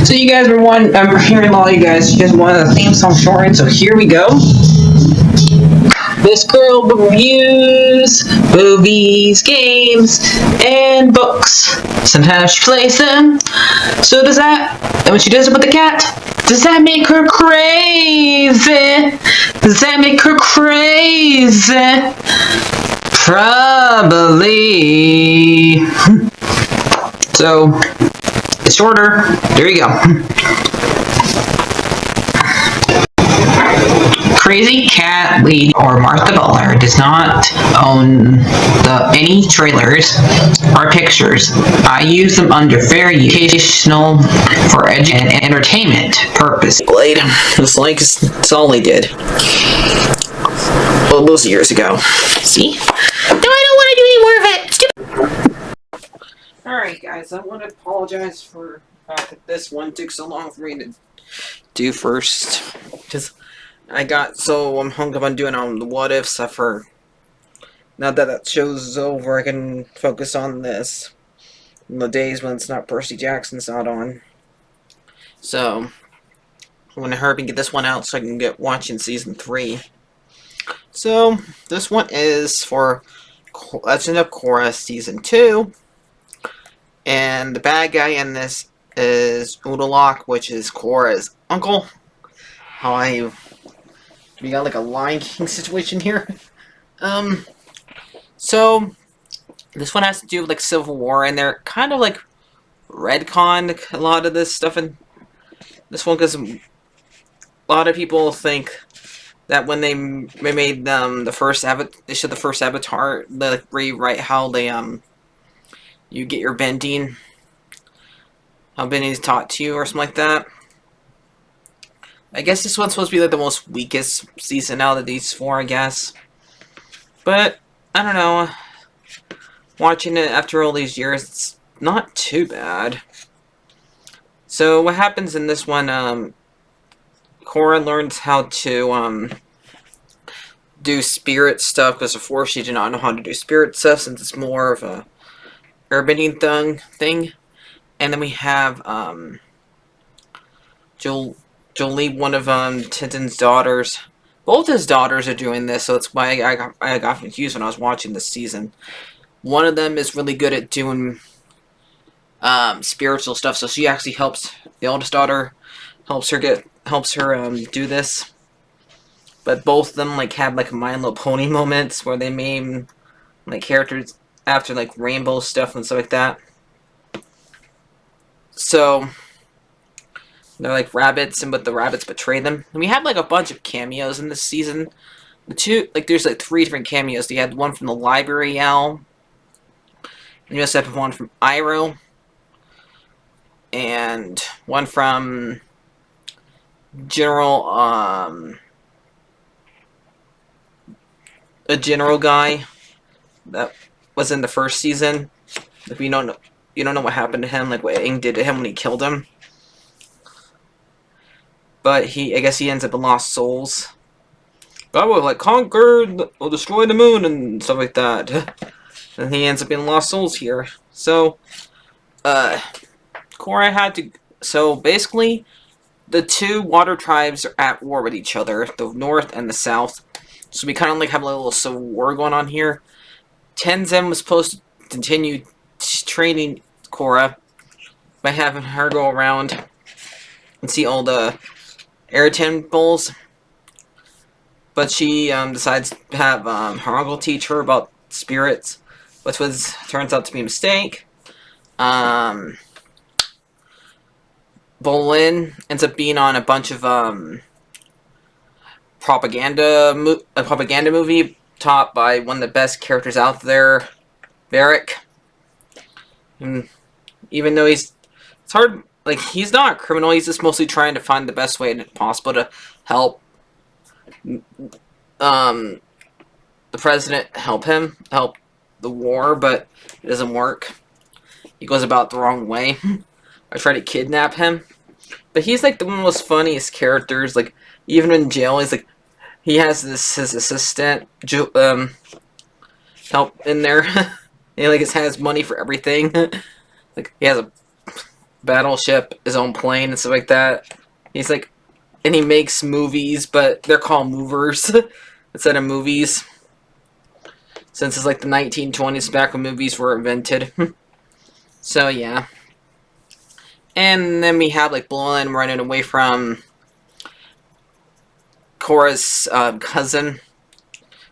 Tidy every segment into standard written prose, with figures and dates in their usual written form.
So you guys were I'm hearing a lot of you guys wanted a theme song shortened, so here we go. This girl reviews movies, games, and books. Sometimes she plays them. So does that, and when she does it with the cat, does that make her crazy? Does that make her crazy? Probably. So, it's shorter. There you go. Crazycatlady or Martha Butler does not own any trailers or pictures. I use them under fair educational for and entertainment purpose. Blade, just like Solly did. Well, those years ago. See? No, I don't want to do any more of it. Alright guys, I want to apologize for the fact that this one took so long for me to do first. Just I'm hung up on doing the what ifs. For now that shows is over, I can focus on this. In the days when it's not Percy Jackson's not on. So I'm gonna hurry and get this one out so I can get watching season 3. So this one is for Legend of Korra season 2. And the bad guy in this is Udalak, which is Korra's uncle. We got like a Lion King situation here. So this one has to do with like Civil War, and they're kind of like retconned a lot of this stuff in this one because a lot of people think that when they made the first Avatar, they like rewrite how they you get your bending, how bending is taught to you or something like that. I guess this one's supposed to be like the most weakest season out of these 4, I guess. But, I don't know. Watching it after all these years, it's not too bad. So, what happens in this one, Korra learns how to, do spirit stuff, because before she did not know how to do spirit stuff, since it's more of a urban thing. And then we have, Jolie, one of Tintin's daughters. Both his daughters are doing this, so that's why I got confused when I was watching this season. One of them is really good at doing spiritual stuff, so she actually helps the oldest daughter, helps her do this. But both of them like have like My Little Pony moments where they made like characters after like rainbow stuff and stuff like that. So they're like rabbits, but the rabbits betray them. And we have like a bunch of cameos in this season. There's like 3 different cameos. You had one from the library owl, and you also have one from Iroh, and one from a general guy that was in the first season. If you don't know what happened to him, like what Aang did to him when he killed him. But I guess he ends up in Lost Souls. God will like conquer, will destroy the moon and stuff like that. And he ends up in Lost Souls here. So, Korra had to. So basically, the 2 water tribes are at war with each other, the North and the South. So we kind of like have a little civil war going on here. Tenzin was supposed to continue training Korra by having her go around and see all the air temples, but she decides to have her uncle teach her about spirits, which turns out to be a mistake. Bolin ends up being on a bunch of propaganda movie taught by one of the best characters out there, Varric. And even though it's hard. Like, he's not a criminal, he's just mostly trying to find the best way possible to help the president help the war, but it doesn't work. He goes about the wrong way. I try to kidnap him. But he's like the one of the most funniest characters. Like, even in jail, he's like, he has his assistant help in there. He like has money for everything. Like, he has battleship, his own plane, and stuff like that. He's like, and he makes movies, but they're called movers instead of movies. Since it's like the 1920s, back when movies were invented. So yeah. And then we have like Blowin running away from Korra's cousin.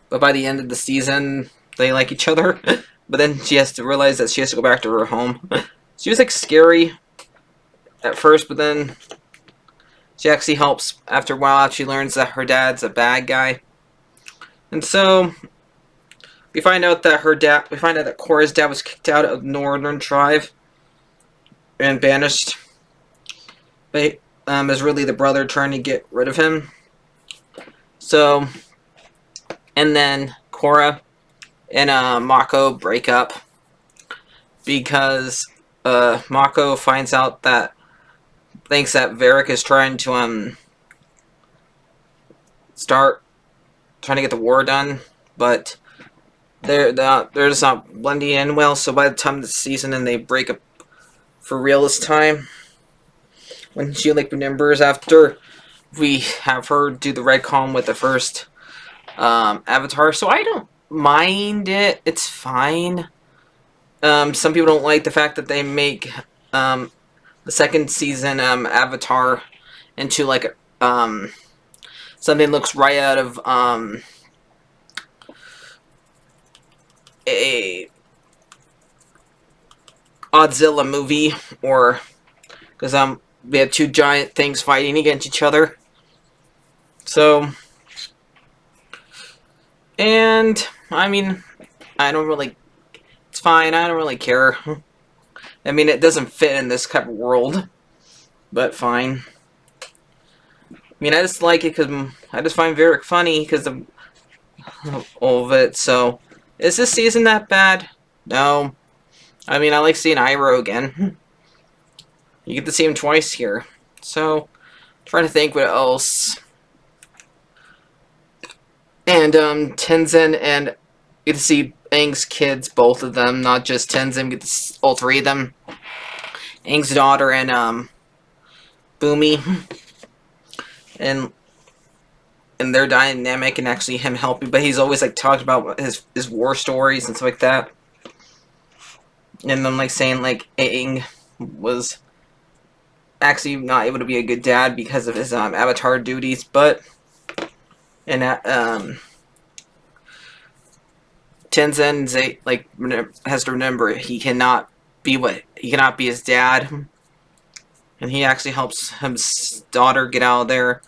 But by the end of the season, they like each other. But then she has to realize that she has to go back to her home. She was like scary at first, but then she actually helps after a while. She learns that her dad's a bad guy. And so we find out that Korra's dad was kicked out of Northern Tribe and banished. But is really the brother trying to get rid of him. So, and then Korra and Mako break up because Mako finds out that thinks that Varric is trying to start trying to get the war done, but they're just not blending in well. So by the time of the season, and they break up for real this time, when she like remembers after we have her do the retcon with the first Avatar. So I don't mind it. It's fine. Some people don't like the fact that they make the second season Avatar into like something that looks right out of a Godzilla movie, or because we have two giant things fighting against each other. So, and I mean, I don't really. It's fine. I don't really care. I mean, it doesn't fit in this type of world, but fine. I mean, I just like it because I just find Varric funny because of all of it. So, is this season that bad? No. I mean, I like seeing Iroh again. You get to see him twice here. So, trying to think what else. And Tenzin, and you get to see Aang's kids, both of them, not just Tenzin. Get to see all three of them. Aang's daughter and Boomy, and their dynamic, and actually him helping. But he's always like talked about his war stories and stuff like that. And then like saying like Aang was actually not able to be a good dad because of his Avatar duties, but and Tenzin like has to remember he cannot be his dad, and he actually helps his daughter get out of there.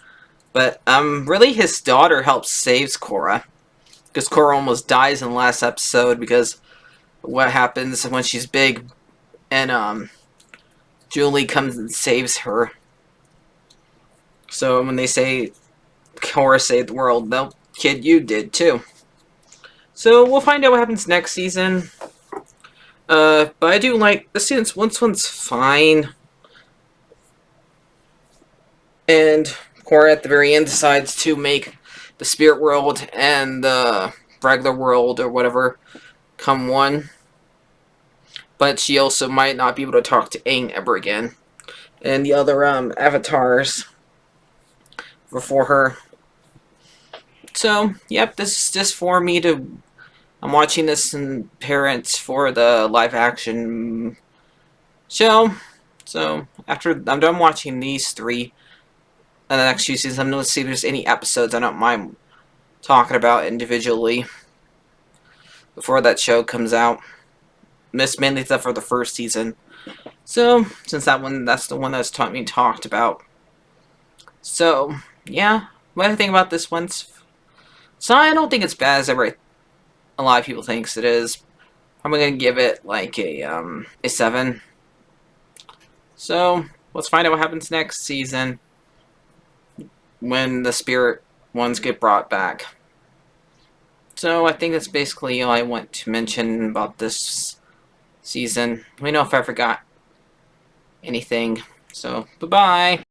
But really his daughter helps saves Korra, because Korra almost dies in the last episode because what happens when she's big, and Julie comes and saves her. So when they say Korra saved the world, no, kid, you did too. So we'll find out what happens next season. But I do like the season. This one's fine. And Korra at the very end decides to make the spirit world and the regular world, or whatever, come one. But she also might not be able to talk to Aang ever again. And the other avatars before her. So, yep, this is just for me to... I'm watching this in parents for the live action show. So, after I'm done watching these three, and the next few seasons, I'm going to see if there's any episodes I don't mind talking about individually before that show comes out. Miss mainly stuff for the first season. So, since that's the one that's being talked about. So, yeah. What do I think about this one? So, I don't think it's bad as a lot of people thinks it is. I'm going to give it like a 7. So, let's find out what happens next season when the spirit ones get brought back. So, I think that's basically all I want to mention about this season. Let me know if I forgot anything. So, bye-bye.